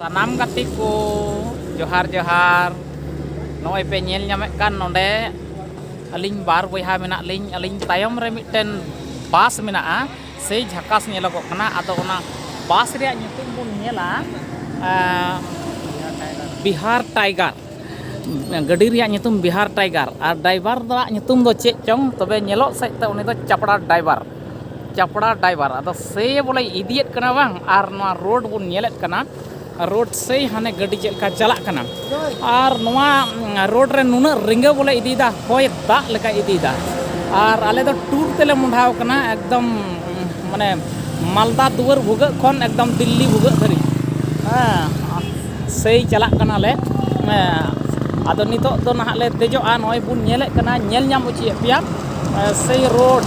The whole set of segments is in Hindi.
Sanam gati ko johar johar noy pe nyel nyamek kan nonde aling bar boyha menak ling aling tayom re miten bas menaa sei jhakas nyelogok kana ado ona bas reyak nyutum bun nyela Bihar Tiger gadi reyak nyutum Bihar Tiger ar driver da nyutum do cek chong tobe nyelok sai ta uni do chapड़ा driver ado sei bole idiot kana bang ar noa road bun nyelet kana road से हाने गड्डी चलका चला कना और नवा रोड रे नुना रिंगे बोले इदीदा होय दा लका इदीदा और आले तो टूर तेले मुंडाव कना एकदम माने मालदा दुवर भुगा खन एकदम दिल्ली भुगा धरी से चला कना ले आदो नितो दो नहा ले देजो आ नय बुन नेले कना नेल ᱧᱟᱢ उची पिया से रोड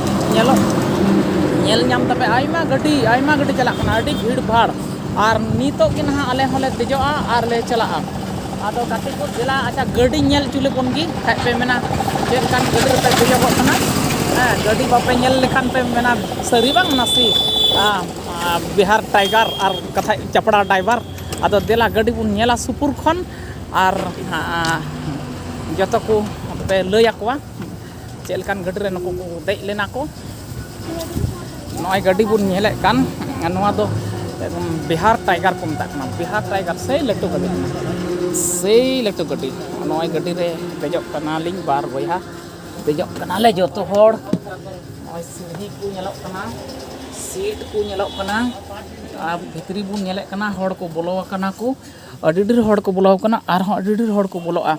नेल ᱧᱟᱢ तबे आइमा गड्डी चला कना अडी भीड़ भाड़ और नितो के नहा आले होले देजोआ और ले चला आदो गाते को दिला अच्छा गड्डी नेल चुले कोन गी खाय पे मेना जे कान गड्डी पे देजो को कना गड्डी बापे नेल लेखान पे मेना सरी बांग नासी बिहार टाइगर और कथा चपड़ा ड्राइवर आदो दिला गड्डी बुन नेला सुपुर खन और जतो को पे लय आकवा चेल कान गड्डी रे नको को देख लेना को नय गड्डी बुन नेले कान नवा दो बिहार टाइगर को मत बिहार टाइगर से लटू गड्डी नय गड्डी रे देजो कना लिंग बार बोया देजो कना ले जतो होड़ नय सीढ़ी को नेलक कना सीट को नेलक कना आ भितरी बु नेले कना होड़ को बोलो कना को अडिडर होड़ को बोलो कना आर हो अडिडर होड़ को बोलोआ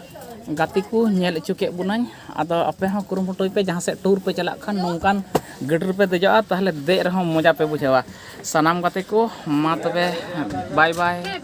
गाती को नेल चुके बुनाई आदो आपे हो कुरुमुटोय पे जहां से टूर पे चला खान नोंकान गड्डी पे देजोआ ताहले दे रहो मजा पे बुझावा सनाम गाते को मा तबे बाय बाय।